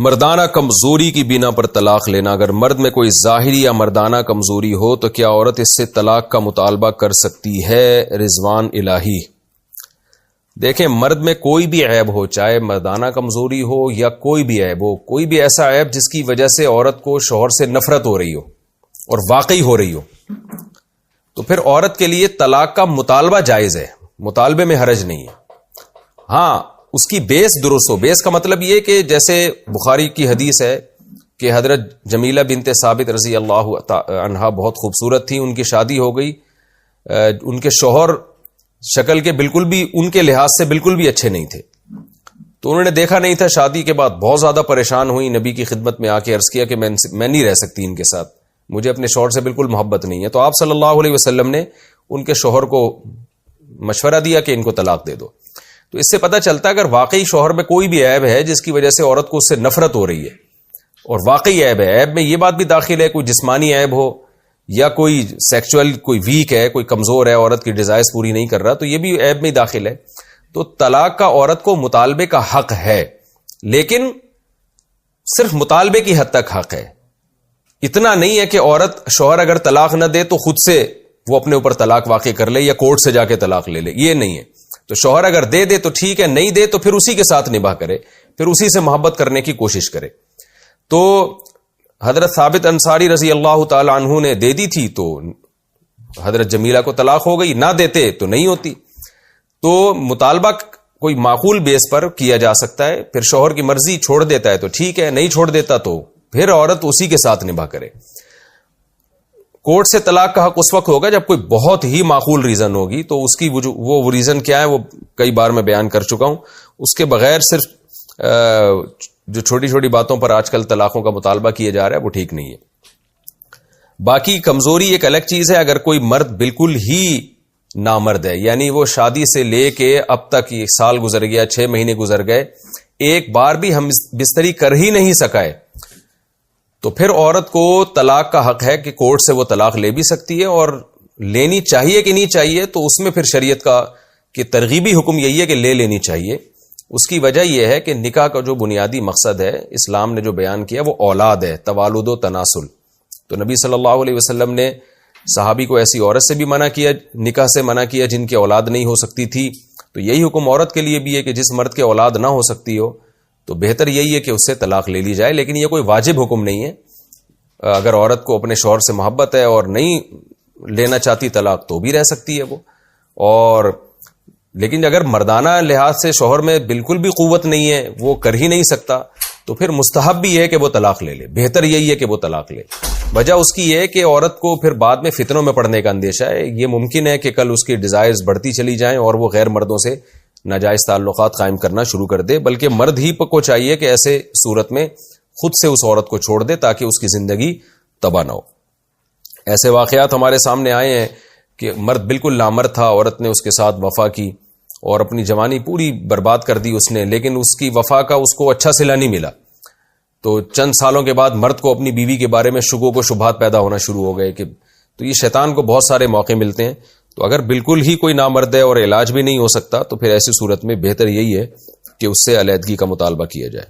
مردانہ کمزوری کی بنا پر طلاق لینا. اگر مرد میں کوئی ظاہری یا مردانہ کمزوری ہو تو کیا عورت اس سے طلاق کا مطالبہ کر سکتی ہے؟ رضوان الہی. دیکھیں، مرد میں کوئی بھی عیب ہو، چاہے مردانہ کمزوری ہو یا کوئی بھی عیب ہو، کوئی بھی ایسا عیب جس کی وجہ سے عورت کو شوہر سے نفرت ہو رہی ہو اور واقعی ہو رہی ہو، تو پھر عورت کے لیے طلاق کا مطالبہ جائز ہے، مطالبے میں حرج نہیں ہے. ہاں، اس کی بیس درست ہو. بیس کا مطلب یہ کہ جیسے بخاری کی حدیث ہے کہ حضرت جمیلہ بنت ثابت رضی اللہ عنہا بہت خوبصورت تھی، ان کی شادی ہو گئی، ان کے شوہر شکل کے بالکل بھی ان کے لحاظ سے بالکل بھی اچھے نہیں تھے، تو انہوں نے دیکھا نہیں تھا. شادی کے بعد بہت زیادہ پریشان ہوئی، نبی کی خدمت میں آ کے عرض کیا کہ میں نہیں رہ سکتی ان کے ساتھ، مجھے اپنے شوہر سے بالکل محبت نہیں ہے. تو آپ صلی اللہ علیہ وسلم نے ان کے شوہر کو مشورہ دیا کہ ان کو طلاق دے دو. تو اس سے پتہ چلتا ہے اگر واقعی شوہر میں کوئی بھی عیب ہے جس کی وجہ سے عورت کو اس سے نفرت ہو رہی ہے اور واقعی عیب ہے، عیب میں یہ بات بھی داخل ہے کوئی جسمانی عیب ہو یا کوئی سیکچول کوئی ویک ہے، کوئی کمزور ہے، عورت کی ڈیزائرز پوری نہیں کر رہا، تو یہ بھی عیب میں داخل ہے. تو طلاق کا عورت کو مطالبے کا حق ہے، لیکن صرف مطالبے کی حد تک حق ہے. اتنا نہیں ہے کہ عورت شوہر اگر طلاق نہ دے تو خود سے وہ اپنے اوپر طلاق واقع کر لے یا کورٹ سے جا کے طلاق لے لے، یہ نہیں ہے. تو شوہر اگر دے دے تو ٹھیک ہے، نہیں دے تو پھر اسی کے ساتھ نباہ کرے، پھر اسی سے محبت کرنے کی کوشش کرے. تو حضرت ثابت انصاری رضی اللہ تعالی عنہ نے دے دی تھی تو حضرت جمیلہ کو طلاق ہو گئی، نہ دیتے تو نہیں ہوتی. تو مطالبہ کوئی معقول بیس پر کیا جا سکتا ہے. پھر شوہر کی مرضی چھوڑ دیتا ہے تو ٹھیک ہے، نہیں چھوڑ دیتا تو پھر عورت اسی کے ساتھ نباہ کرے. کورٹ سے طلاق کا حق اس وقت ہوگا جب کوئی بہت ہی معقول ریزن ہوگی، تو اس کی وہ ریزن کیا ہے وہ کئی بار میں بیان کر چکا ہوں. اس کے بغیر صرف جو چھوٹی چھوٹی باتوں پر آج کل طلاقوں کا مطالبہ کیا جا رہا ہے وہ ٹھیک نہیں ہے. باقی کمزوری ایک الگ چیز ہے. اگر کوئی مرد بالکل ہی نامرد ہے، یعنی وہ شادی سے لے کے اب تک 1 سال گزر گیا، 6 مہینے گزر گئے، ایک بار بھی ہم بستری کر ہی نہیں سکا ہے، تو پھر عورت کو طلاق کا حق ہے کہ کورٹ سے وہ طلاق لے بھی سکتی ہے. اور لینی چاہیے کہ نہیں چاہیے تو اس میں پھر شریعت کا کہ ترغیبی حکم یہی ہے کہ لے لینی چاہیے. اس کی وجہ یہ ہے کہ نکاح کا جو بنیادی مقصد ہے اسلام نے جو بیان کیا وہ اولاد ہے، توالد و تناسل. تو نبی صلی اللہ علیہ وسلم نے صحابی کو ایسی عورت سے بھی منع کیا، نکاح سے منع کیا جن کی اولاد نہیں ہو سکتی تھی. تو یہی حکم عورت کے لیے بھی ہے کہ جس مرد کے اولاد نہ ہو سکتی ہو تو بہتر یہی ہے کہ اس سے طلاق لے لی جائے. لیکن یہ کوئی واجب حکم نہیں ہے. اگر عورت کو اپنے شوہر سے محبت ہے اور نہیں لینا چاہتی طلاق تو بھی رہ سکتی ہے وہ. اور لیکن اگر مردانہ لحاظ سے شوہر میں بالکل بھی قوت نہیں ہے، وہ کر ہی نہیں سکتا، تو پھر مستحب بھی ہے کہ وہ طلاق لے لے. بہتر یہی ہے کہ وہ طلاق لے. وجہ اس کی یہ ہے کہ عورت کو پھر بعد میں فتنوں میں پڑنے کا اندیشہ ہے. یہ ممکن ہے کہ کل اس کی ڈیزائرز بڑھتی چلی جائیں اور وہ غیر مردوں سے ناجائز تعلقات قائم کرنا شروع کر دے. بلکہ مرد ہی کو چاہیے کہ ایسے صورت میں خود سے اس عورت کو چھوڑ دے تاکہ اس کی زندگی تباہ نہ ہو. ایسے واقعات ہمارے سامنے آئے ہیں کہ مرد بالکل نامرد تھا، عورت نے اس کے ساتھ وفا کی اور اپنی جوانی پوری برباد کر دی اس نے، لیکن اس کی وفا کا اس کو اچھا صلہ نہیں ملا. تو چند سالوں کے بعد مرد کو اپنی بیوی کے بارے میں شکوک و شبہات پیدا ہونا شروع ہو گئے. کہ تو یہ شیطان کو بہت سارے موقع ملتے ہیں. تو اگر بالکل ہی کوئی نامرد ہے اور علاج بھی نہیں ہو سکتا تو پھر ایسی صورت میں بہتر یہی ہے کہ اس سے علیحدگی کا مطالبہ کیا جائے.